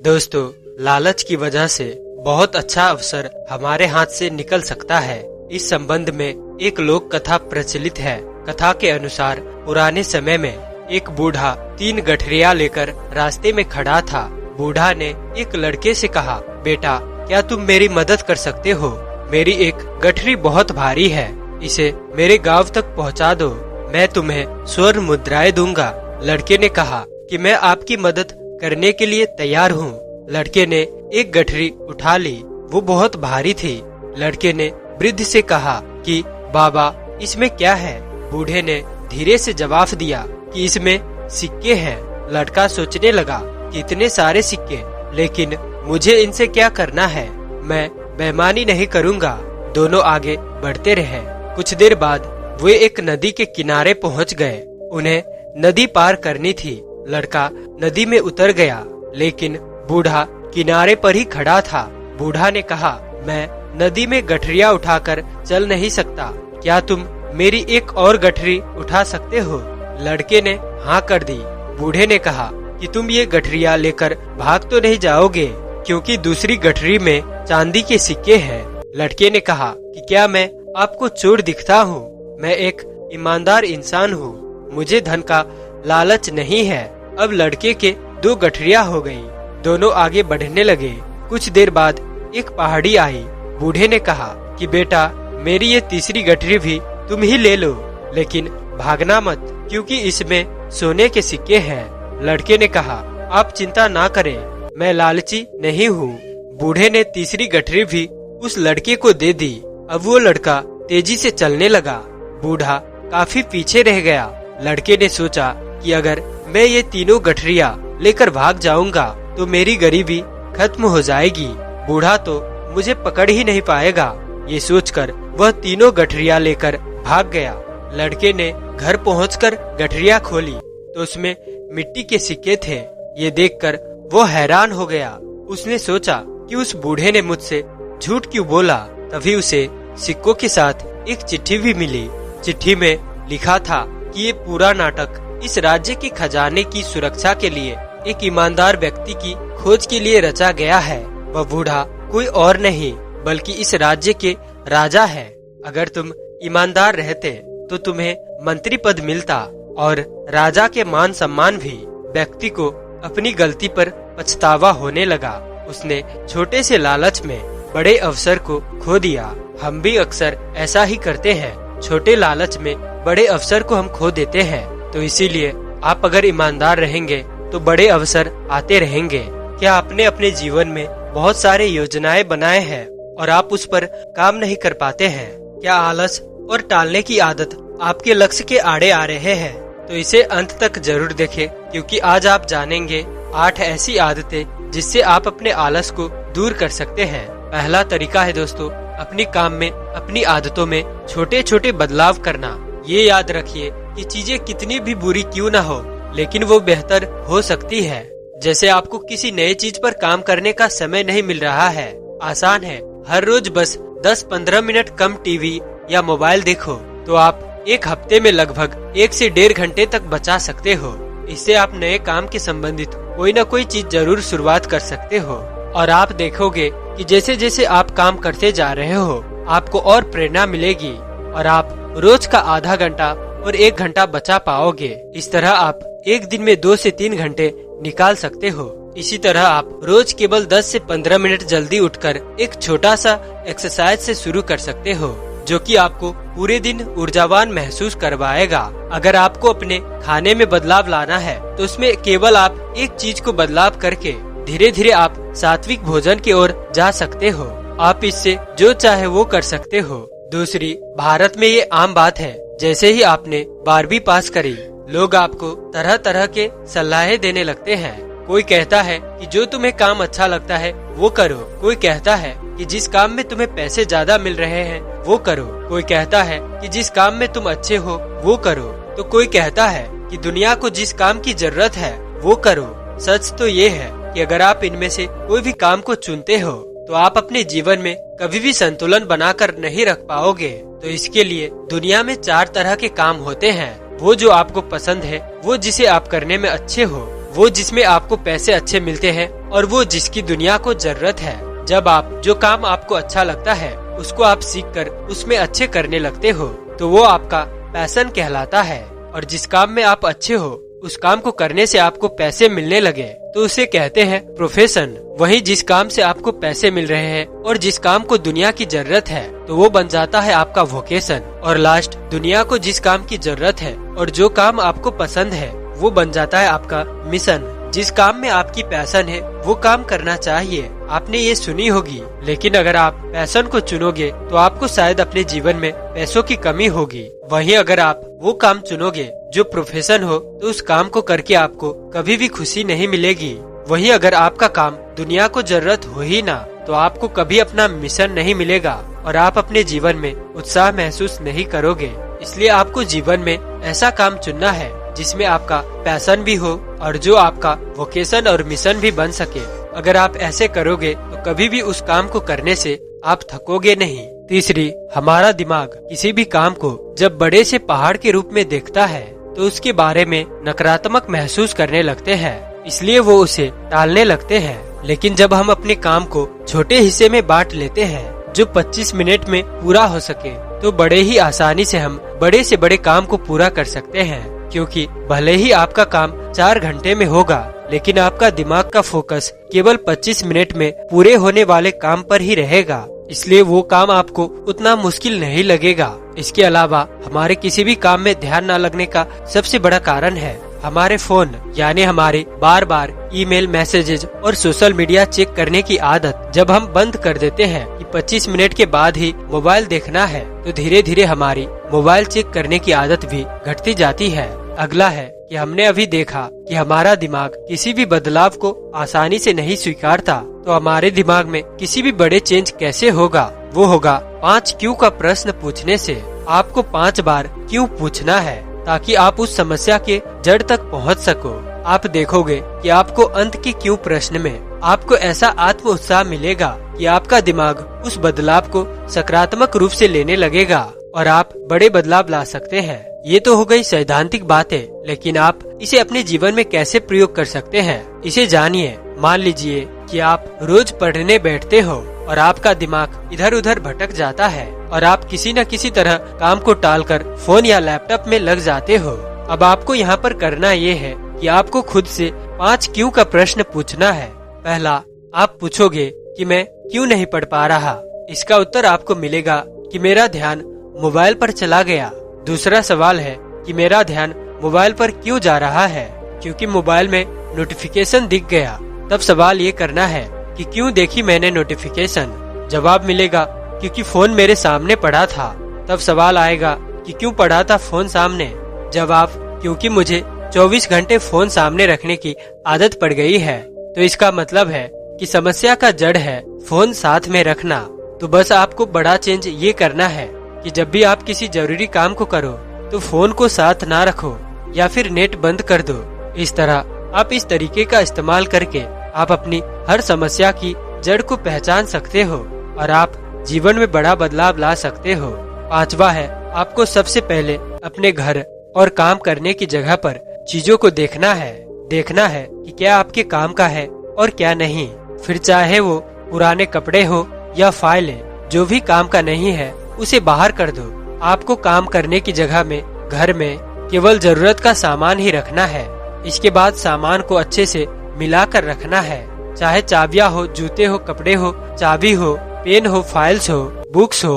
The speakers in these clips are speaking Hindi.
दोस्तों, लालच की वजह से बहुत अच्छा अवसर हमारे हाथ से निकल सकता है। इस संबंध में एक लोक कथा प्रचलित है। कथा के अनुसार पुराने समय में एक बूढ़ा 3 गठरियाँ लेकर रास्ते में खड़ा था। बूढ़ा ने एक लड़के से कहा, बेटा क्या तुम मेरी मदद कर सकते हो? मेरी एक गठरी बहुत भारी है, इसे मेरे गांव तक पहुंचा दो, मैं तुम्हें स्वर्ण मुद्राएं दूंगा। लड़के ने कहा कि मैं आपकी मदद करने के लिए तैयार हूँ। लड़के ने एक गठरी उठा ली, वो बहुत भारी थी। लड़के ने वृद्ध से कहा कि बाबा इसमें क्या है? बूढ़े ने धीरे से जवाब दिया कि इसमें सिक्के हैं। लड़का सोचने लगा कि इतने सारे सिक्के, लेकिन मुझे इनसे क्या करना है? मैं बेईमानी नहीं करूँगा। दोनों आगे बढ़ते रहे। कुछ देर बाद वे एक नदी के किनारे पहुँच गए। उन्हें नदी पार करनी थी। लड़का नदी में उतर गया, लेकिन बूढ़ा किनारे पर ही खड़ा था। बूढ़ा ने कहा, मैं नदी में गठरियाँ उठाकर चल नहीं सकता, क्या तुम मेरी एक और गठरी उठा सकते हो? लड़के ने हाँ कर दी। बूढ़े ने कहा कि तुम ये गठरियाँ लेकर भाग तो नहीं जाओगे, क्योंकि दूसरी गठरी में चांदी के सिक्के हैं। लड़के ने कहा कि क्या मैं आपको चोर दिखता हूँ? मैं एक ईमानदार इंसान हूँ, मुझे धन का लालच नहीं है। अब लड़के के 2 गठरियाँ हो गयी। दोनों आगे बढ़ने लगे। कुछ देर बाद एक पहाड़ी आई। बूढ़े ने कहा कि बेटा मेरी ये तीसरी गठरी भी तुम ही ले लो, लेकिन भागना मत, क्योंकि इसमें सोने के सिक्के हैं। लड़के ने कहा, आप चिंता ना करें, मैं लालची नहीं हूँ। बूढ़े ने तीसरी गठरी भी उस लड़के को दे दी। अब वो लड़का तेजी से चलने लगा। बूढ़ा काफी पीछे रह गया। लड़के ने सोचा कि अगर मैं ये तीनों गठरियाँ लेकर भाग जाऊंगा तो मेरी गरीबी खत्म हो जाएगी। बूढ़ा तो मुझे पकड़ ही नहीं पाएगा। ये सोचकर वह तीनों गठरियाँ लेकर भाग गया। लड़के ने घर पहुंचकर गठरियाँ खोली तो उसमें मिट्टी के सिक्के थे। ये देखकर वो हैरान हो गया। उसने सोचा कि उस बूढ़े ने मुझसे झूठ क्यों बोला। तभी उसे सिक्कों के साथ एक चिट्ठी भी मिली। चिट्ठी में लिखा था कि ये पूरा नाटक इस राज्य के खजाने की सुरक्षा के लिए एक ईमानदार व्यक्ति की खोज के लिए रचा गया है। वह बूढ़ा कोई और नहीं बल्कि इस राज्य के राजा है। अगर तुम ईमानदार रहते तो तुम्हें मंत्री पद मिलता और राजा के मान सम्मान भी। व्यक्ति को अपनी गलती पर पछतावा होने लगा। उसने छोटे से लालच में बड़े अवसर को खो दिया। हम भी अक्सर ऐसा ही करते हैं। छोटे लालच में बड़े अवसर को हम खो देते हैं। तो इसीलिए आप अगर ईमानदार रहेंगे तो बड़े अवसर आते रहेंगे। क्या आपने अपने जीवन में बहुत सारे योजनाएं बनाए हैं और आप उस पर काम नहीं कर पाते हैं? क्या आलस और टालने की आदत आपके लक्ष्य के आड़े आ रहे हैं? तो इसे अंत तक जरूर देखें, क्योंकि आज आप जानेंगे 8 ऐसी आदतें जिससे आप अपने आलस को दूर कर सकते हैं। पहला तरीका है दोस्तों, अपनी काम में, अपनी आदतों में छोटे छोटे बदलाव करना। ये याद रखिए कि चीजें कितनी भी बुरी क्यों ना हो, लेकिन वो बेहतर हो सकती है। जैसे आपको किसी नए चीज पर काम करने का समय नहीं मिल रहा है, आसान है, हर रोज बस 10-15 मिनट कम टीवी या मोबाइल देखो, तो आप एक हफ्ते में लगभग 1 से 1.5 घंटे तक बचा सकते हो। इससे आप नए काम के संबंधित कोई न कोई चीज जरूर शुरुआत कर सकते हो। और आप देखोगे कि जैसे जैसे आप काम करते जा रहे हो, आपको और प्रेरणा मिलेगी और आप रोज का आधा घंटा और 1 घंटा बचा पाओगे। इस तरह आप एक दिन में 2 से 3 घंटे निकाल सकते हो। इसी तरह आप रोज केवल 10 से 15 मिनट जल्दी उठकर एक छोटा सा एक्सरसाइज से शुरू कर सकते हो, जो कि आपको पूरे दिन ऊर्जावान महसूस करवाएगा। अगर आपको अपने खाने में बदलाव लाना है तो उसमें केवल आप एक चीज को बदलाव करके धीरे धीरे आप सात्विक भोजन की ओर जा सकते हो। आप इससे जो चाहे वो कर सकते हो। दूसरी, भारत में ये आम बात है, जैसे ही आपने 12वीं पास करी, लोग आपको तरह तरह के सलाहें देने लगते हैं। कोई कहता है कि जो तुम्हें काम अच्छा लगता है वो करो। कोई कहता है कि जिस काम में तुम्हें पैसे ज्यादा मिल रहे हैं वो करो। कोई कहता है कि जिस काम में तुम अच्छे हो वो करो। तो कोई कहता है कि दुनिया को जिस काम की जरूरत है वो करो। सच तो ये है कि अगर आप इनमें से कोई भी काम को चुनते हो तो आप अपने जीवन में कभी भी संतुलन बनाकर नहीं रख पाओगे। तो इसके लिए दुनिया में 4 तरह के काम होते हैं। वो जो आपको पसंद है, वो जिसे आप करने में अच्छे हो, वो जिसमें आपको पैसे अच्छे मिलते हैं और वो जिसकी दुनिया को जरूरत है। जब आप जो काम आपको अच्छा लगता है उसको आप सीखकर उसमें अच्छे करने लगते हो तो वो आपका पैशन कहलाता है। और जिस काम में आप अच्छे हो उस काम को करने से आपको पैसे मिलने लगे तो उसे कहते हैं प्रोफेशन। वही जिस काम से आपको पैसे मिल रहे हैं और जिस काम को दुनिया की जरूरत है तो वो बन जाता है आपका वोकेशन। और लास्ट, दुनिया को जिस काम की जरूरत है और जो काम आपको पसंद है वो बन जाता है आपका मिशन। जिस काम में आपकी पैशन है वो काम करना चाहिए, आपने ये सुनी होगी। लेकिन अगर आप पैशन को चुनोगे तो आपको शायद अपने जीवन में पैसों की कमी होगी। वहीं अगर आप वो काम चुनोगे जो प्रोफेशन हो तो उस काम को करके आपको कभी भी खुशी नहीं मिलेगी। वहीं अगर आपका काम दुनिया को जरूरत हो ही ना तो आपको कभी अपना मिशन नहीं मिलेगा और आप अपने जीवन में उत्साह महसूस नहीं करोगे। इसलिए आपको जीवन में ऐसा काम चुनना है जिसमें आपका पैशन भी हो और जो आपका वोकेशन और मिशन भी बन सके। अगर आप ऐसे करोगे तो कभी भी उस काम को करने से आप थकोगे नहीं। तीसरी, हमारा दिमाग किसी भी काम को जब बड़े से पहाड़ के रूप में देखता है तो उसके बारे में नकारात्मक महसूस करने लगते हैं, इसलिए वो उसे टालने लगते हैं। लेकिन जब हम अपने काम को छोटे हिस्से में बांट लेते हैं जो 25 मिनट में पूरा हो सके तो बड़े ही आसानी से हम बड़े से बड़े काम को पूरा कर सकते हैं। क्योंकि भले ही आपका काम 4 घंटे में होगा लेकिन आपका दिमाग का फोकस केवल 25 मिनट में पूरे होने वाले काम पर ही रहेगा, इसलिए वो काम आपको उतना मुश्किल नहीं लगेगा। इसके अलावा हमारे किसी भी काम में ध्यान न लगने का सबसे बड़ा कारण है हमारे फोन, यानी हमारे बार बार ईमेल, मैसेजेस और सोशल मीडिया चेक करने की आदत। जब हम बंद कर देते हैं कि 25 मिनट के बाद ही मोबाइल देखना है तो धीरे धीरे हमारी मोबाइल चेक करने की आदत भी घटती जाती है। अगला है कि हमने अभी देखा कि हमारा दिमाग किसी भी बदलाव को आसानी से नहीं स्वीकारता, तो हमारे दिमाग में किसी भी बड़े चेंज कैसे होगा? वो होगा 5 क्यों का प्रश्न पूछने से। आपको 5 बार क्यों पूछना है ताकि आप उस समस्या के जड़ तक पहुंच सको। आप देखोगे कि आपको अंत के क्यों प्रश्न में आपको ऐसा आत्म उत्साह मिलेगा कि आपका दिमाग उस बदलाव को सकारात्मक रूप से लेने लगेगा और आप बड़े बदलाव ला सकते हैं। ये तो हो गई सैद्धांतिक बातें, लेकिन आप इसे अपने जीवन में कैसे प्रयोग कर सकते हैं इसे जानिए। मान लीजिए कि आप रोज पढ़ने बैठते हो और आपका दिमाग इधर उधर भटक जाता है और आप किसी न किसी तरह काम को टालकर फोन या लैपटॉप में लग जाते हो। अब आपको यहाँ पर करना ये है कि आपको खुद से 5 क्यों का प्रश्न पूछना है। पहला, आप पूछोगे कि मैं क्यों नहीं पढ़ पा रहा। इसका उत्तर आपको मिलेगा कि मेरा ध्यान मोबाइल पर चला गया। दूसरा सवाल है कि मेरा ध्यान मोबाइल पर क्यों जा रहा है, क्योंकि मोबाइल में नोटिफिकेशन दिख गया। तब सवाल ये करना है कि क्यों देखी मैंने नोटिफिकेशन। जवाब मिलेगा क्योंकि फोन मेरे सामने पड़ा था। तब सवाल आएगा कि क्यों पड़ा था फोन सामने। जवाब, क्योंकि मुझे 24 घंटे फोन सामने रखने की आदत पड़ गई है। तो इसका मतलब है कि समस्या का जड़ है फोन साथ में रखना। तो बस आपको बड़ा चेंज ये करना है कि जब भी आप किसी जरूरी काम को करो तो फोन को साथ ना रखो या फिर नेट बंद कर दो। इस तरह आप इस तरीके का इस्तेमाल करके आप अपनी हर समस्या की जड़ को पहचान सकते हो और आप जीवन में बड़ा बदलाव ला सकते हो। 5वां है, आपको सबसे पहले अपने घर और काम करने की जगह पर चीजों को देखना है कि क्या आपके काम का है और क्या नहीं। फिर चाहे वो पुराने कपड़े हो या फाइलें, जो भी काम का नहीं है उसे बाहर कर दो। आपको काम करने की जगह में घर में केवल जरूरत का सामान ही रखना है। इसके बाद सामान को अच्छे से मिलाकर रखना है। चाहे चाबियां हो, जूते हो, कपड़े हो, चाबी हो, पेन हो, फाइल्स हो, बुक्स हो,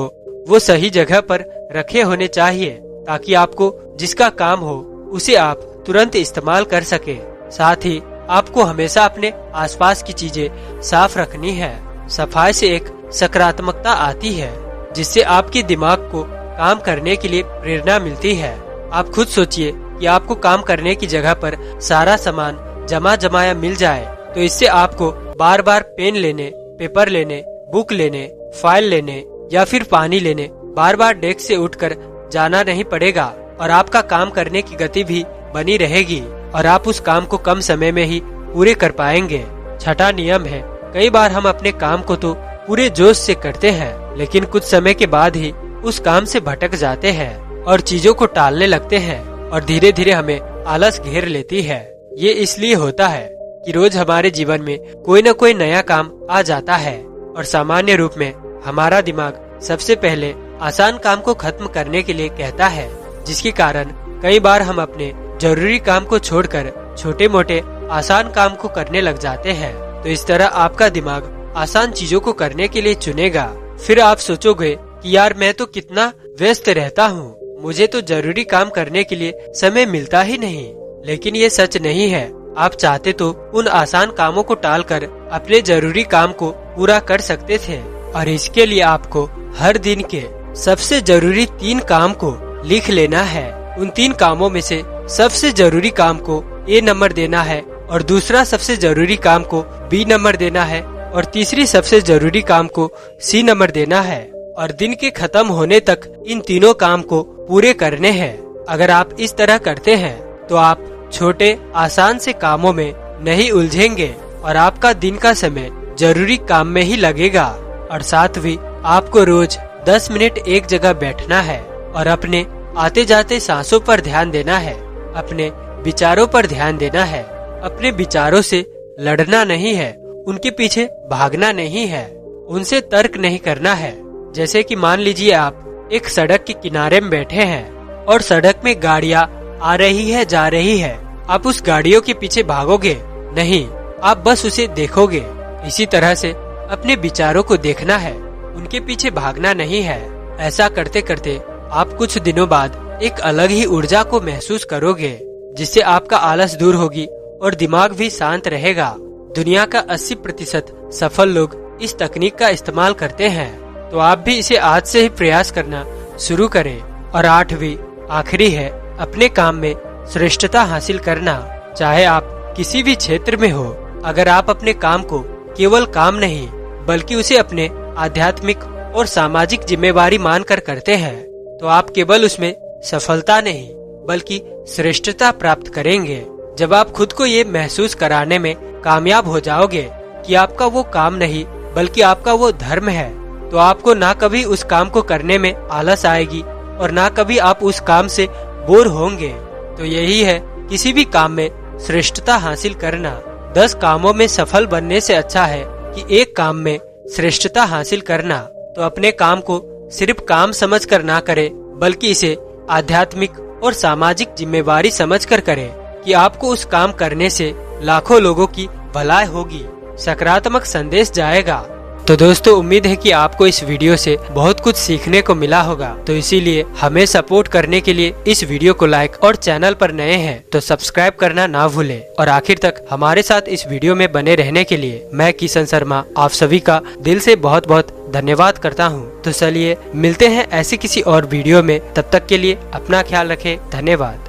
वो सही जगह पर रखे होने चाहिए ताकि आपको जिसका काम हो उसे आप तुरंत इस्तेमाल कर सके। साथ ही आपको हमेशा अपने आसपास की चीजें साफ रखनी है। सफाई से एक सकारात्मकता आती है जिससे आपके दिमाग को काम करने के लिए प्रेरणा मिलती है। आप खुद सोचिए कि आपको काम करने की जगह पर सारा सामान जमा जमाया मिल जाए तो इससे आपको बार बार पेन लेने, पेपर लेने, बुक लेने, फाइल लेने या फिर पानी लेने बार बार डेस्क से उठकर जाना नहीं पड़ेगा और आपका काम करने की गति भी बनी रहेगी और आप उस काम को कम समय में ही पूरे कर पाएंगे। 6वां नियम है, कई बार हम अपने काम को तो पूरे जोश से करते हैं लेकिन कुछ समय के बाद ही उस काम से भटक जाते हैं और चीजों को टालने लगते हैं और धीरे धीरे हमें आलस घेर लेती है। ये इसलिए होता है कि रोज हमारे जीवन में कोई न कोई नया काम आ जाता है और सामान्य रूप में हमारा दिमाग सबसे पहले आसान काम को खत्म करने के लिए कहता है, जिसके कारण कई बार हम अपने जरूरी काम को छोड़कर छोटे मोटे आसान काम को करने लग जाते हैं। तो इस तरह आपका दिमाग आसान चीजों को करने के लिए चुनेगा। फिर आप सोचोगे कि यार मैं तो कितना व्यस्त रहता हूँ, मुझे तो जरूरी काम करने के लिए समय मिलता ही नहीं। लेकिन ये सच नहीं है। आप चाहते तो उन आसान कामों को टालकर अपने जरूरी काम को पूरा कर सकते थे और इसके लिए आपको हर दिन के सबसे जरूरी 3 काम को लिख लेना है। उन 3 कामों में से सबसे जरूरी काम को A नंबर देना है और दूसरा सबसे जरूरी काम को B नंबर देना है और तीसरी सबसे जरूरी काम को C नंबर देना है और दिन के खत्म होने तक इन तीनों काम को पूरे करने हैं। अगर आप इस तरह करते हैं तो आप छोटे आसान से कामों में नहीं उलझेंगे और आपका दिन का समय जरूरी काम में ही लगेगा। और साथ ही आपको रोज 10 मिनट एक जगह बैठना है और अपने आते जाते सांसों पर ध्यान देना है, अपने विचारों पर ध्यान देना है। अपने विचारों से लड़ना नहीं है, उनके पीछे भागना नहीं है, उनसे तर्क नहीं करना है। जैसे कि मान लीजिए आप एक सड़क के किनारे में बैठे हैं और सड़क में गाड़ियाँ आ रही है जा रही है। आप उस गाड़ियों के पीछे भागोगे नहीं, आप बस उसे देखोगे। इसी तरह से अपने विचारों को देखना है, उनके पीछे भागना नहीं है। ऐसा करते करते आप कुछ दिनों बाद एक अलग ही ऊर्जा को महसूस करोगे, जिससे आपका आलस दूर होगी और दिमाग भी शांत रहेगा। दुनिया का 80% सफल लोग इस तकनीक का इस्तेमाल करते हैं, तो आप भी इसे आज से ही प्रयास करना शुरू करें। और 8वीं आखिरी है अपने काम में श्रेष्ठता हासिल करना। चाहे आप किसी भी क्षेत्र में हो, अगर आप अपने काम को केवल काम नहीं बल्कि उसे अपने आध्यात्मिक और सामाजिक जिम्मेवारी मानकर करते हैं, तो आप केवल उसमें सफलता नहीं बल्कि श्रेष्ठता प्राप्त करेंगे। जब आप खुद को ये महसूस कराने में कामयाब हो जाओगे कि आपका वो काम नहीं बल्कि आपका वो धर्म है, तो आपको ना कभी उस काम को करने में आलस आएगी और ना कभी आप उस काम से बोर होंगे। तो यही है किसी भी काम में श्रेष्ठता हासिल करना। 10 कामों में सफल बनने से अच्छा है कि एक काम में श्रेष्ठता हासिल करना। तो अपने काम को सिर्फ काम समझकर ना करें बल्कि इसे आध्यात्मिक और सामाजिक जिम्मेवारी समझकर करें कि आपको उस काम करने से लाखों लोगों की भलाई होगी, सकारात्मक संदेश जाएगा। तो दोस्तों, उम्मीद है कि आपको इस वीडियो से बहुत कुछ सीखने को मिला होगा। तो इसीलिए हमें सपोर्ट करने के लिए इस वीडियो को लाइक और चैनल पर नए हैं तो सब्सक्राइब करना ना भूलें। और आखिर तक हमारे साथ इस वीडियो में बने रहने के लिए मैं किशन शर्मा आप सभी का दिल से बहुत बहुत धन्यवाद करता हूँ। तो चलिए मिलते हैं ऐसे किसी और वीडियो में, तब तक के लिए अपना ख्याल रखें। धन्यवाद।